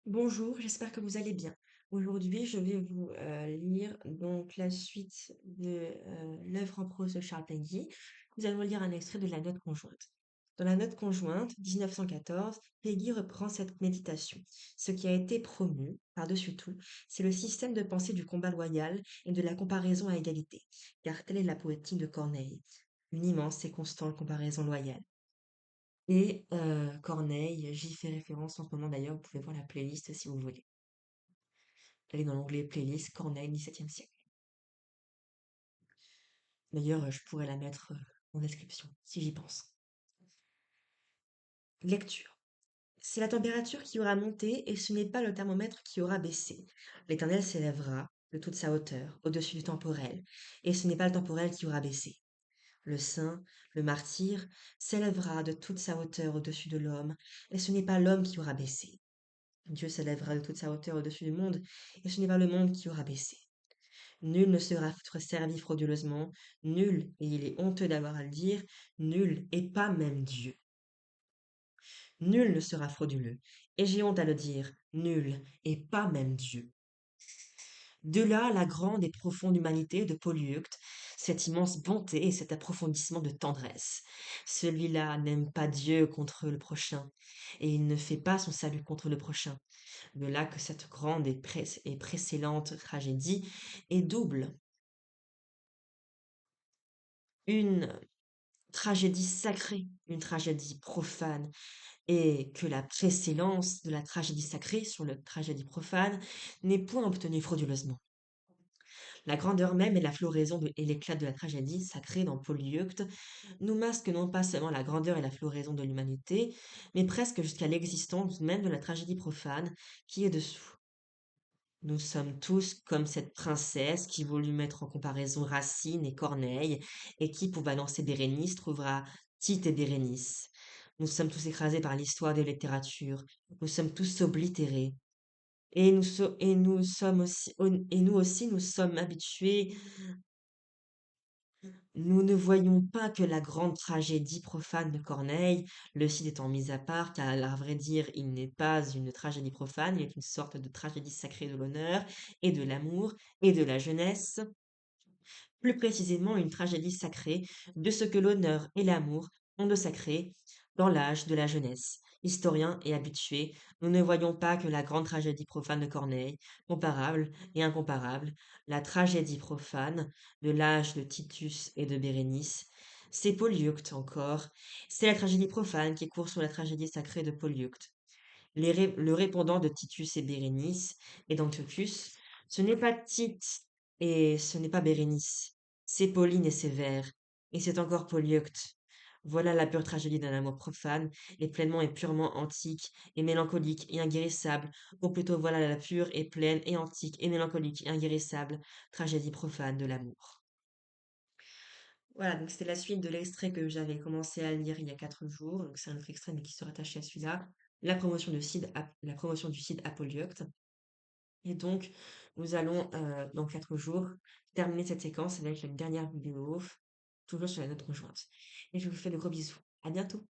Bonjour, j'espère que vous allez bien. Aujourd'hui, je vais vous lire donc la suite de l'œuvre en prose de Charles Péguy. Nous allons lire un extrait de la note conjointe. Dans la note conjointe, 1914, Péguy reprend cette méditation. Ce qui a été promu, par-dessus tout, c'est le système de pensée du combat loyal et de la comparaison à égalité, car telle est la poétique de Corneille, une immense et constante comparaison loyale. Et Corneille, j'y fais référence en ce moment d'ailleurs, vous pouvez voir la playlist si vous voulez. Allez dans l'onglet playlist Corneille 17e siècle. D'ailleurs, je pourrais la mettre en description, si j'y pense. Lecture. C'est la température qui aura monté et ce n'est pas le thermomètre qui aura baissé. L'Éternel s'élèvera de toute sa hauteur, au-dessus du temporel, et ce n'est pas le temporel qui aura baissé. Le saint, le martyr, s'élèvera de toute sa hauteur au-dessus de l'homme, et ce n'est pas l'homme qui aura baissé. Dieu s'élèvera de toute sa hauteur au-dessus du monde, et ce n'est pas le monde qui aura baissé. Nul ne sera servi frauduleusement, nul, et il est honteux d'avoir à le dire, nul, et pas même Dieu. Nul ne sera frauduleux, et j'ai honte à le dire, nul, et pas même Dieu. De là la grande et profonde humanité de Polyeucte, cette immense bonté et cet approfondissement de tendresse. Celui-là n'aime pas Dieu contre le prochain, et il ne fait pas son salut contre le prochain. De là que cette grande et précédente tragédie est double. Une tragédie sacrée, une tragédie profane, et que la préséance de la tragédie sacrée sur la tragédie profane n'est point obtenue frauduleusement. La grandeur même et la floraison et l'éclat de la tragédie sacrée dans Polyeucte nous masquent non pas seulement la grandeur et la floraison de l'humanité, mais presque jusqu'à l'existence même de la tragédie profane qui est dessous. Nous sommes tous comme cette princesse qui voulut mettre en comparaison Racine et Corneille, et qui, pour balancer Bérénice, trouvera Tite et Bérénice. Nous sommes tous écrasés par l'histoire de littérature. Nous sommes tous oblitérés. Et nous sommes aussi, et nous aussi, nous sommes habitués. Nous ne voyons pas que la grande tragédie profane de Corneille, le Cid étant mis à part, car à vrai dire, il n'est pas une tragédie profane, il est une sorte de tragédie sacrée de l'honneur et de l'amour et de la jeunesse, plus précisément une tragédie sacrée de ce que l'honneur et l'amour ont de sacré dans l'âge de la jeunesse. Historiens et habitués, nous ne voyons pas que la grande tragédie profane de Corneille, comparable et incomparable, la tragédie profane de l'âge de Titus et de Bérénice, c'est Polyeucte encore, c'est la tragédie profane qui court sur la tragédie sacrée de Polyeucte. Le répondant de Titus et Bérénice et d'Antiochus, ce n'est pas Tite et ce n'est pas Bérénice, c'est Pauline et Sévère, et c'est encore Polyeucte. Voilà la pure tragédie d'un amour profane, et pleinement et purement antique, et mélancolique et inguérissable, ou plutôt voilà la pure et pleine et antique et mélancolique et inguérissable tragédie profane de l'amour. Voilà, donc c'était la suite de l'extrait que j'avais commencé à lire il y a 4 jours. Donc c'est un autre extrait mais qui se rattachait à celui-là. La promotion du Cid à Polyeucte. Et donc, nous allons, dans 4 jours, terminer cette séquence avec une dernière vidéo, toujours sur la note conjointe. Et je vous fais de gros bisous. À bientôt!